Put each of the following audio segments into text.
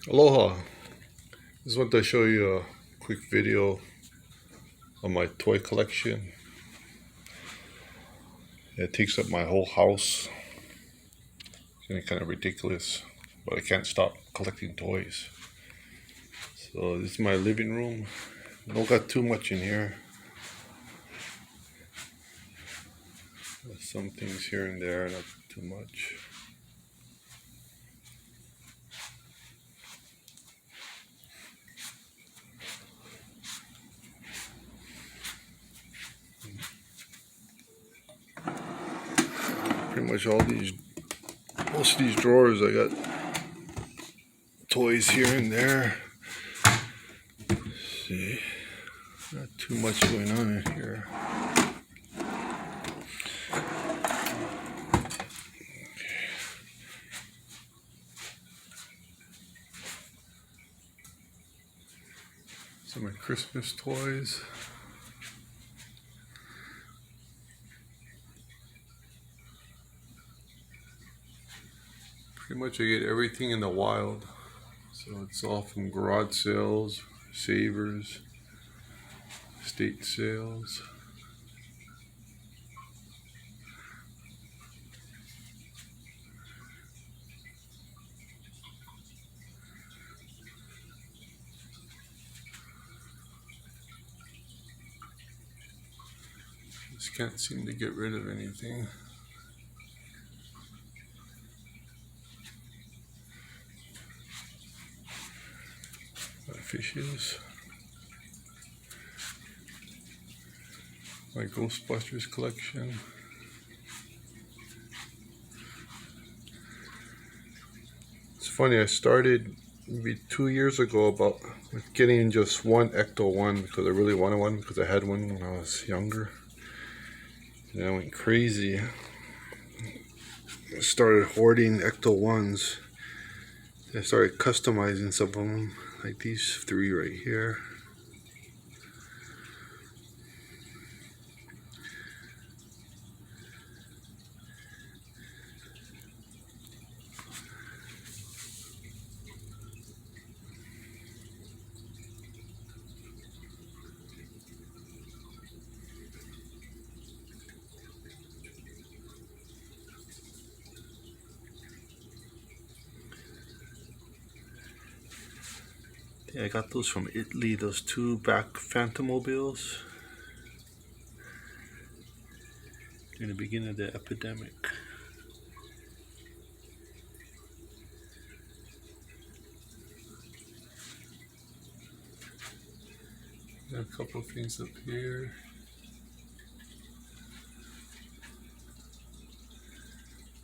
Aloha. Just want to show you a quick video of my toy collection. It takes up my whole house. It's getting kind of ridiculous, but I can't stop collecting toys. So this is my living room. Don't got too much in here. There's some things here and there, not too much. Pretty much most of these drawers, I got toys here and there. Let's see, not too much going on in here. Some of my Christmas toys. Pretty much I get everything in the wild. So it's all from garage sales, savers, estate sales. Just can't seem to get rid of anything. My fishes. My Ghostbusters collection. It's funny, I started maybe 2 years ago about getting just one Ecto 1 because I really wanted one because I had one when I was younger. And I went crazy. I started hoarding Ecto 1s. I started customizing some of them, like these three right here. Yeah, I got those from Italy, those two back Phantomobiles during the beginning of the epidemic. Got a couple of things up here.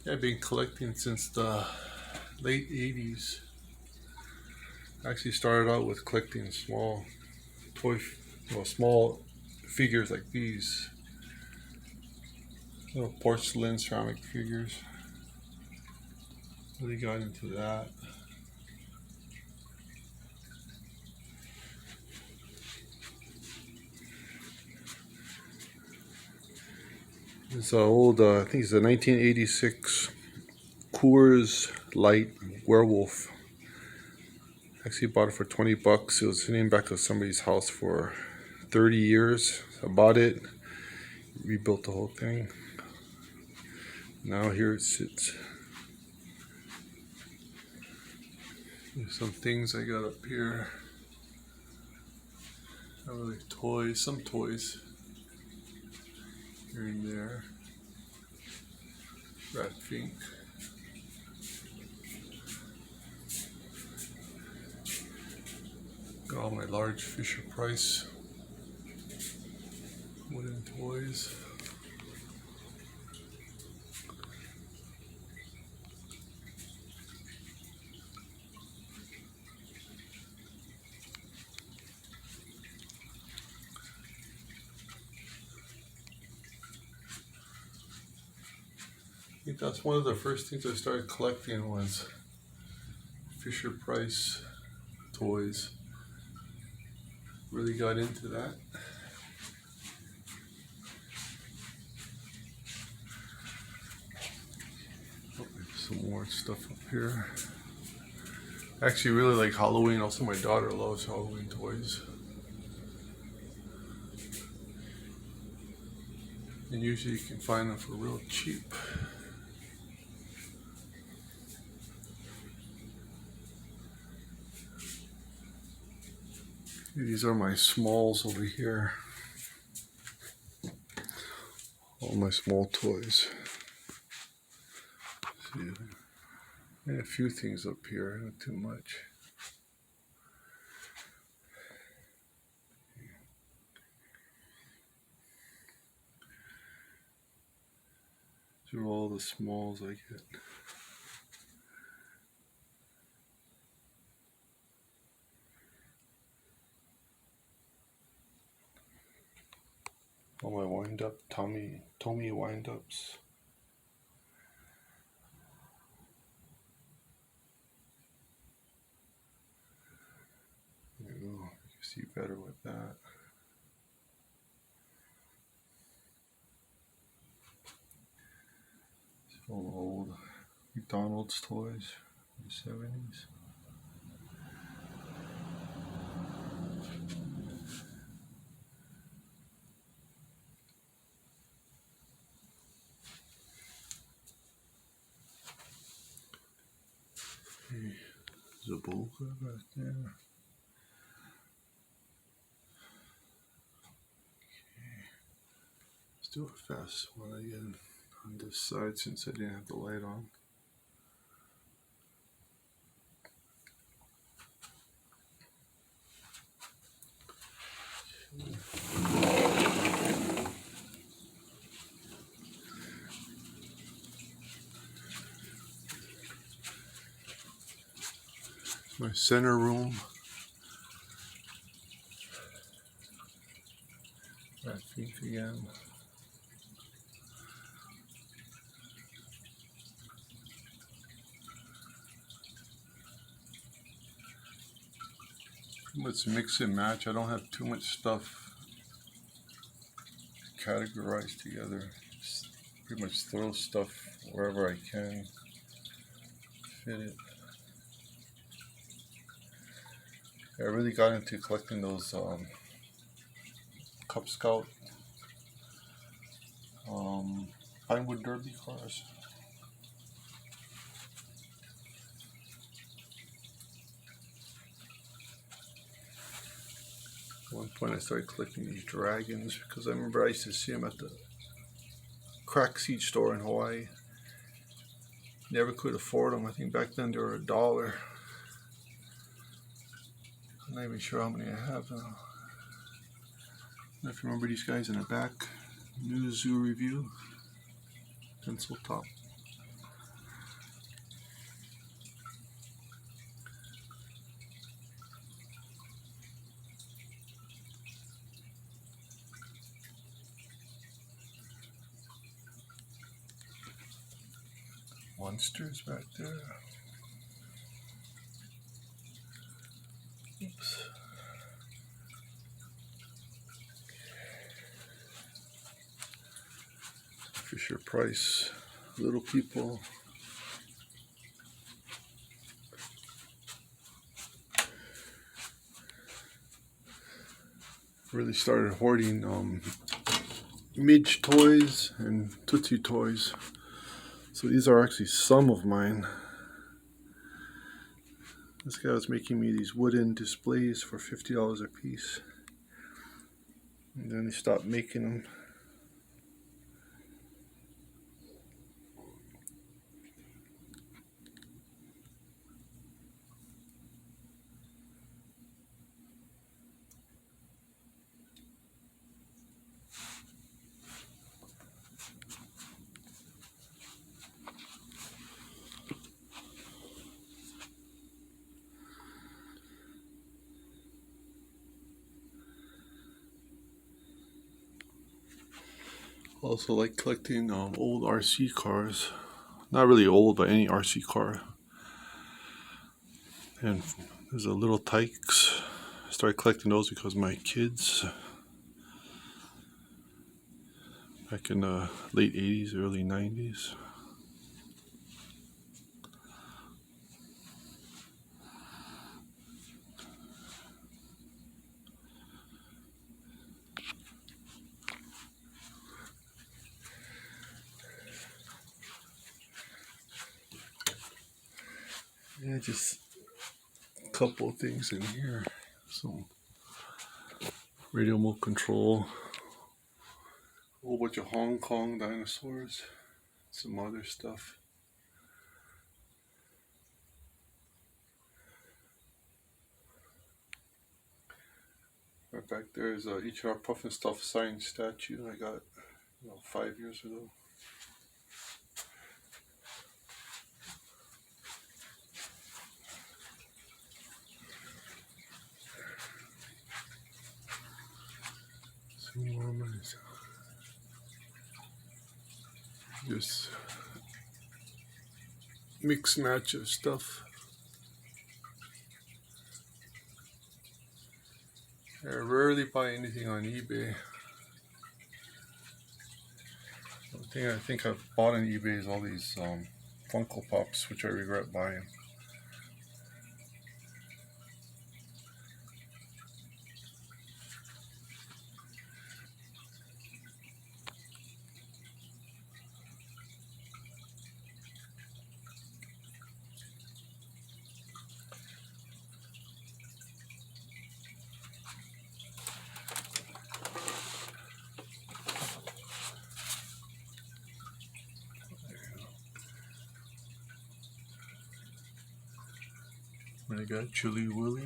Yeah, I've been collecting since the late 80s. I actually started out with collecting small small figures like these. Little porcelain ceramic figures. Really got into that. It's an old, I think it's a 1986 Coors Light Werewolf. Actually bought it for 20 bucks. It was sitting back at somebody's house for 30 years. I bought it, rebuilt the whole thing. Now here it sits. There's some things I got up here. Not really toys, some toys here and there. Rat Fink. Got all my large Fisher Price wooden toys. I think that's one of the first things I started collecting was Fisher Price toys. Really got into that. Oh, some more stuff up here. I actually really like Halloween. Also, my daughter loves Halloween toys. And usually you can find them for real cheap. These are my smalls over here. All my small toys. See, and a few things up here, not too much. These are all the smalls I get. All my wind-up Tommy wind-ups. There you go. You can see better with that. All old McDonald's toys from the 70s. There's a Zabuka back there. Okay. Let's do a fast one again on this side since I didn't have the light on. My center room. That pink again. Let's mix and match. I don't have too much stuff categorized together. Just pretty much throw stuff wherever I can fit it. I really got into collecting those Cub Scout Pinewood Derby cars. At one point I started collecting these dragons because I remember I used to see them at the crack seed store in Hawaii. Never could afford them. I think back then they were $1. I'm not even sure how many I have now. If you remember these guys in the back, New Zoo Review, pencil top. Monsters back there. Oops. Fisher Price, Little People. Really started hoarding Midge toys and Tootsie toys. So these are actually some of mine. This guy was making me these wooden displays for $50 a piece. And then he stopped making them. Also like collecting old RC cars. Not really old, but any RC car. And there's a Little Tykes. I started collecting those because my kids, back in the late 80s, early 90s. Yeah, just a couple of things in here. Some radio remote control, a whole bunch of Hong Kong dinosaurs, some other stuff. Right back there is a H.R. Puffin Stuff signed statue I got 5 years ago. Some more mice. Just mix match of stuff. I rarely buy anything on eBay. The thing I think I've bought on eBay is all these Funko Pops, which I regret buying. I got Chili Willy.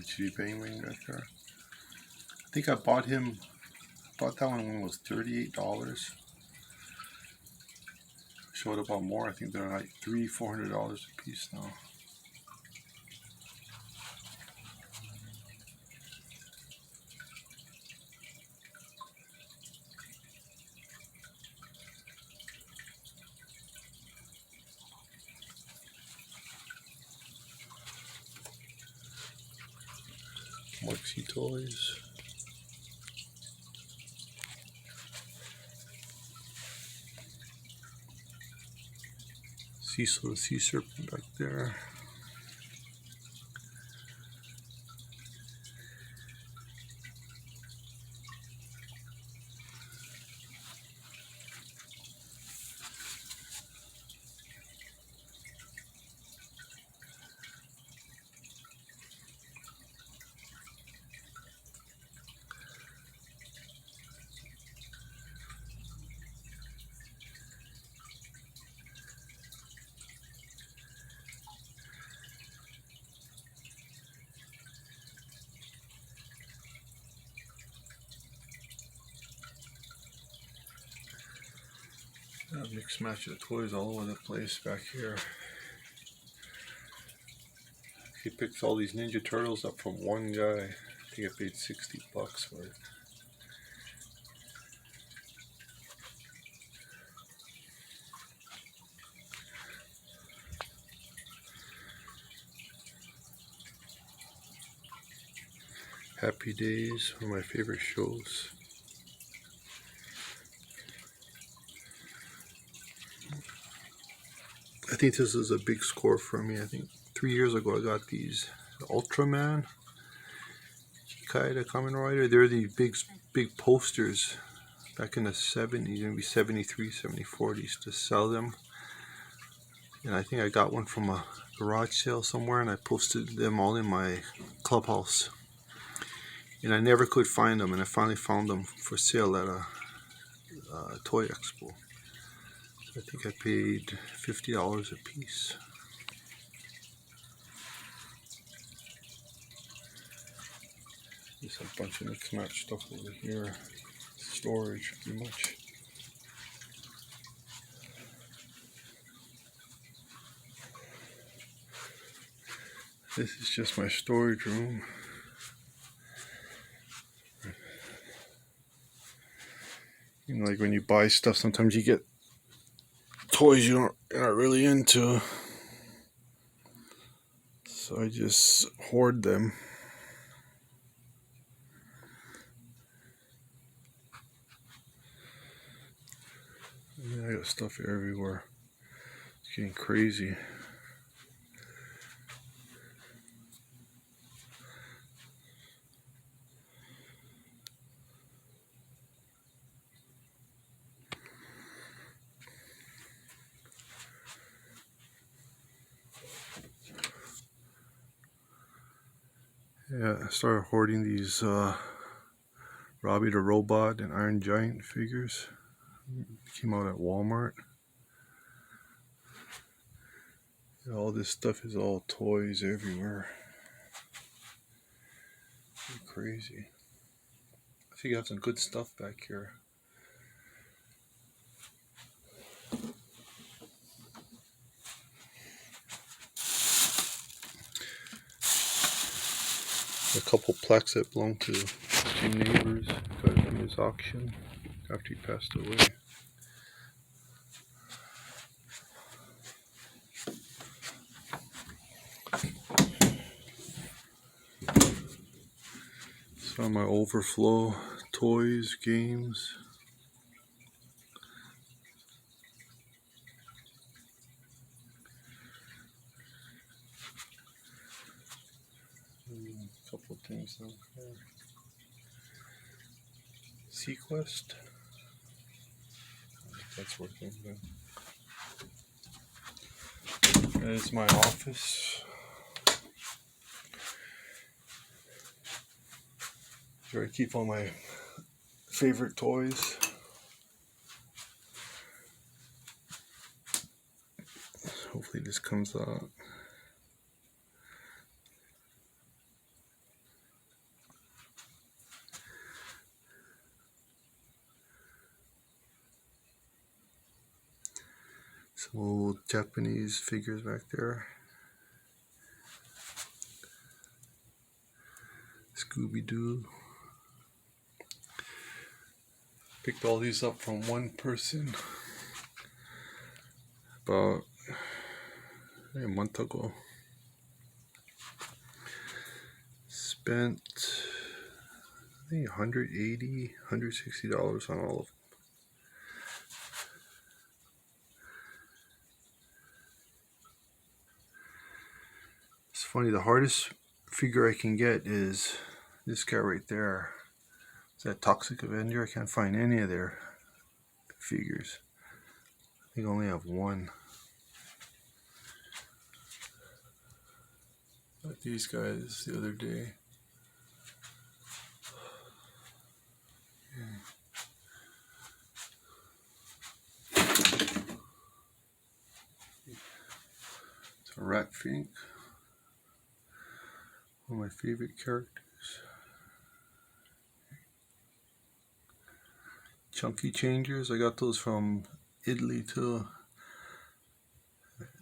Chili Penguin right there. I think I bought that one when it was $38. Showed about more. I think they're like $400 a piece now. Moxie toys. Cecil the Sea Serpent back there. Mixed match of toys all over the place back here. He picks all these Ninja Turtles up from one guy. I think I paid $60 for it. Happy Days, one of my favorite shows. I think this is a big score for me. I think 3 years ago I got these Ultraman Hikari Kamen Rider. They're these big posters back in the 70s, maybe 73, 74. They used to sell them. And I think I got one from a garage sale somewhere, and I posted them all in my clubhouse. And I never could find them, and I finally found them for sale at a toy expo. I think I paid $50 a piece. Just a bunch of mixed match stuff over here. Storage, pretty much. This is just my storage room. You know, like when you buy stuff, sometimes you get toys you're not really into. So I just hoard them. I got stuff everywhere. It's getting crazy. Yeah, I started hoarding these Robbie the Robot and Iron Giant figures. Came out at Walmart. Yeah, all this stuff is all toys everywhere. Crazy. I think I have some good stuff back here. A couple plaques that belong to two neighbors. Got it from his auction after he passed away. Some of my overflow toys, games. A couple of things down here. Sequest. That's working good. That is my office. Here I keep all my favorite toys. Hopefully this comes out. Some old Japanese figures back there. Scooby-Doo. Picked all these up from one person about a month ago. Spent I think $180, $160 on all of them. It's funny, the hardest figure I can get is this guy right there. It's that Toxic Avenger. I can't find any of their figures. I think I only have one. Got these guys the other day. It's a Rat Fink. One of my favorite characters. Chunky Changers. I got those from Italy too.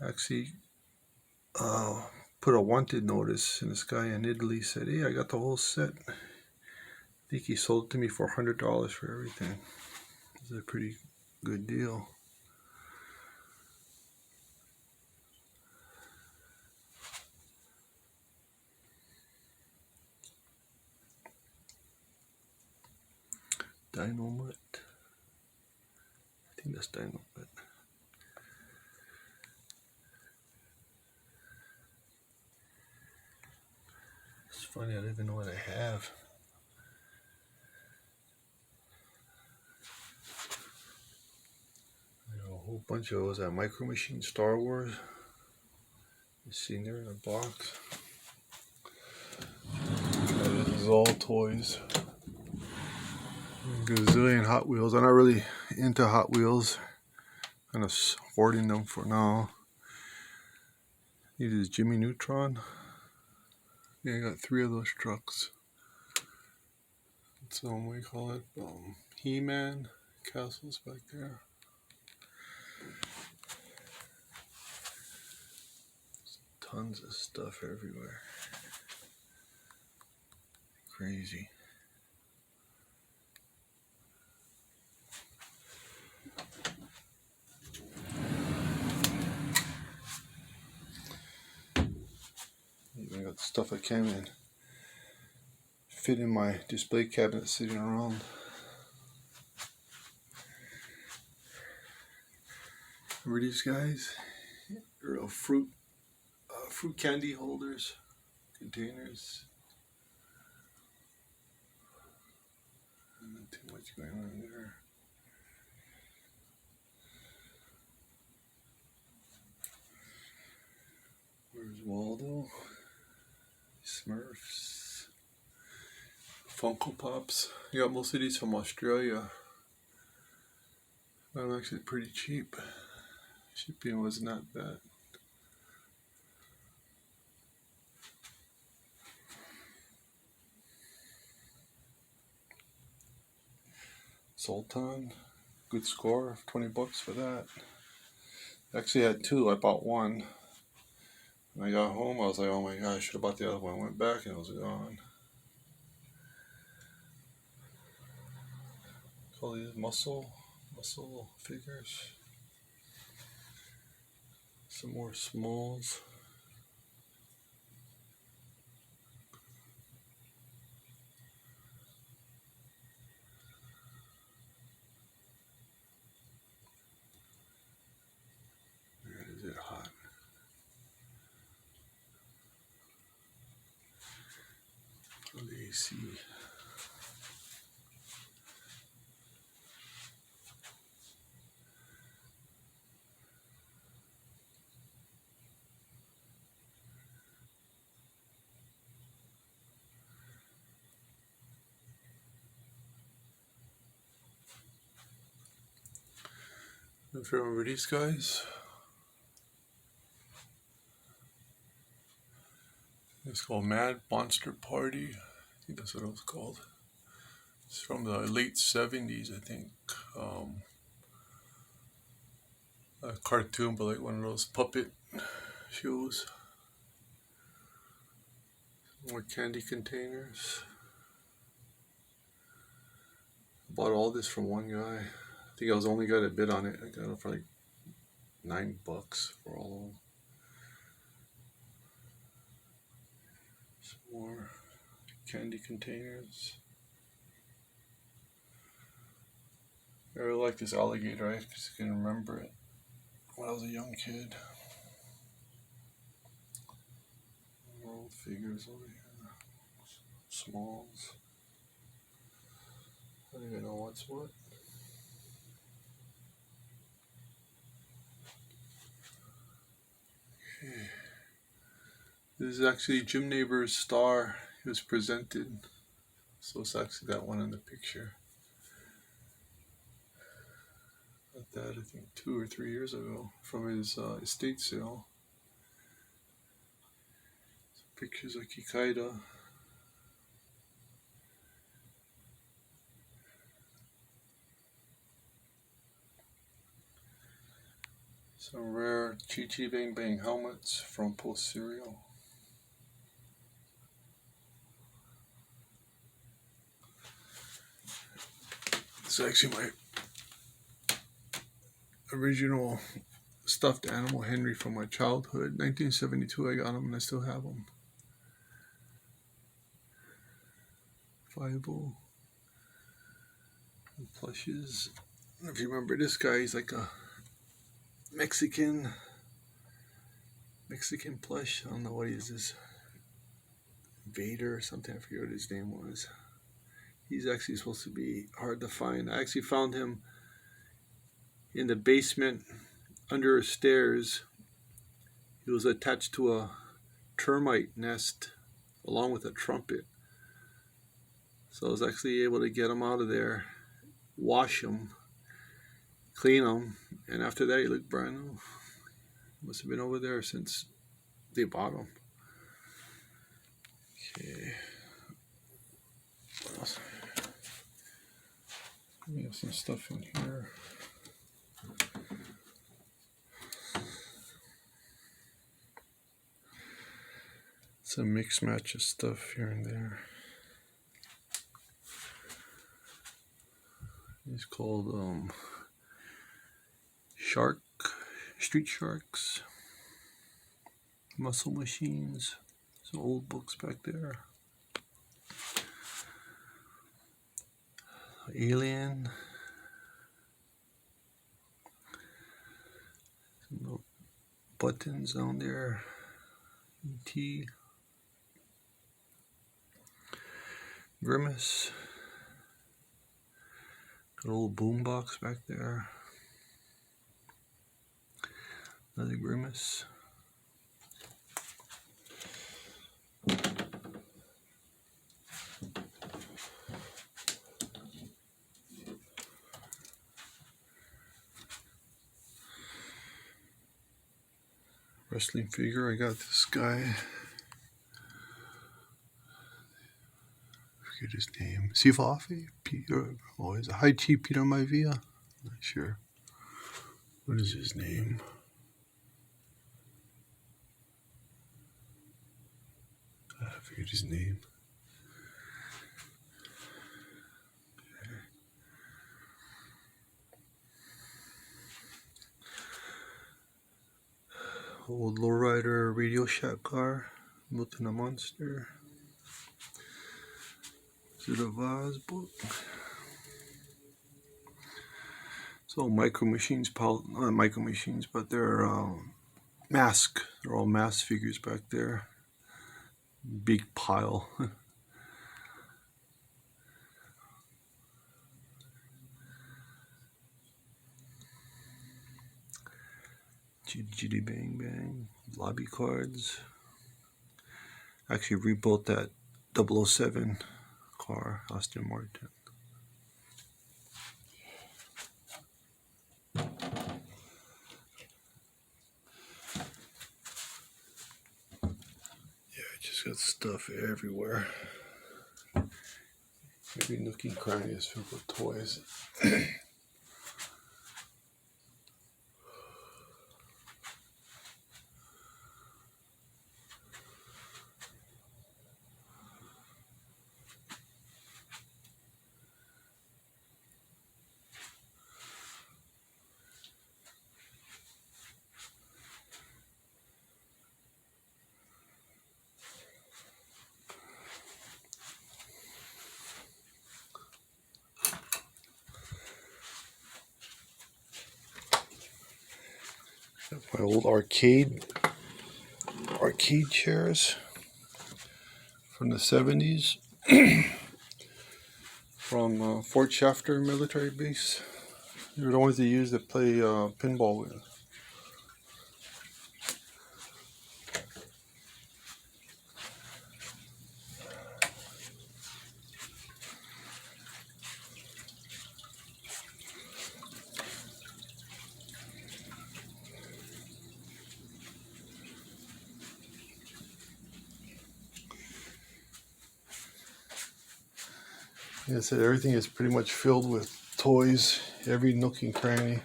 Actually, put a wanted notice, and this guy in Italy said, "Hey, I got the whole set." I think he sold it to me for $100 for everything. It's a pretty good deal. Dynamite. I think that's Dynamite. It's funny, I don't even know what I have. I got a whole bunch of those at Micro Machine Star Wars. It's seen there in a box. This is all toys. Gazillion Hot Wheels. I'm not really into Hot Wheels. Kind of hoarding them for now. This is Jimmy Neutron. Yeah, I got 3 of those trucks. So what do you call it? He-Man castles back there. Tons of stuff everywhere. Crazy. Even got stuff I can't even fit in my display cabinet sitting around. Remember these guys? Real fruit candy holders, containers. Not too much going on there. Where's Waldo? Smurfs. Funko Pops. I got most of these from Australia. But actually pretty cheap. Shipping was not bad. Sultan, good score, $20 for that. Actually had two, I bought one. When I got home, I was like, oh my god, I should have bought the other one. I went back and it was gone. Call these muscle figures. Some more smalls. Where is it hot? The AC. If you remember these guys, it's called Mad Monster Party. I think that's what it was called. It's from the late 70s, I think. A cartoon, but like one of those puppet shows. More candy containers. I bought all this from one guy. I think I was the only guy that bid on it. I got it for like $9 for all of them. Some more candy containers. I really like this alligator. I just can remember it when I was a young kid. More old figures over here. Smalls. I don't even know what's what. Okay. This is actually Jim Neighbor's star. He was presented. So it's actually that one in the picture. Got that I think 2 or 3 years ago from his estate sale. Some pictures of Kikaida. Some rare Chi Chi Bang Bang helmets from Post Serial. It's actually my original stuffed animal Henry from my childhood. 1972 I got him and I still have him. 5-0. And plushes. I don't know if you remember this guy, he's like a Mexican plush. I don't know what he is, this Vader or something. I forget what his name was. He's actually supposed to be hard to find. I actually found him in the basement under stairs. He was attached to a termite nest along with a trumpet. So I was actually able to get him out of there, wash him, clean him, and after that he looked brand new. Must have been over there since they bought him. Okay. What else? We have some stuff in here. Some mix match of stuff here and there. It's called Street Sharks, Muscle Machines. Some old books back there. Alien. Some little buttons on there. E.T. Grimace. Got a little boom box back there. Another Grimace. Wrestling figure. I got this guy. I forget his name. Sifafi? Peter. Oh, is it High T Peter Maivia? Not sure. What is his name? I forget his name. Old lowrider Radio Shack car, built in a monster. Is it a Vaz book? It's all Micro Machines, not Micro Machines, but they're mask. They're all mask figures back there. Big pile. Jitty Bang Bang, lobby cards. Actually rebuilt that 007 car, Aston Martin. Yeah, I just got stuff everywhere. Every nook and cranny is filled with toys. My old arcade chairs from the 70s from Fort Shafter military base. They were the ones they used to play pinball with. Like I said, everything is pretty much filled with toys, every nook and cranny.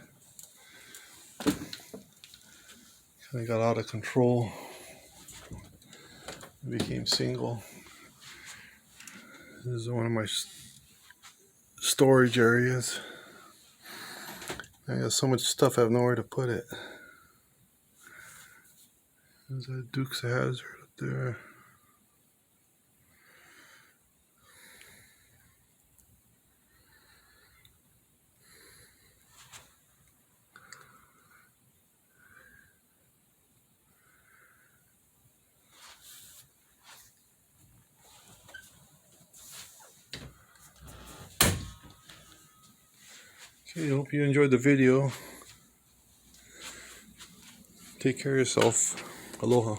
Kind of got out of control. I became single. This is one of my storage areas. I got so much stuff I have nowhere to put it. There's a Dukes of Hazzard up there. Okay, hope you enjoyed the video. Take care of yourself. Aloha.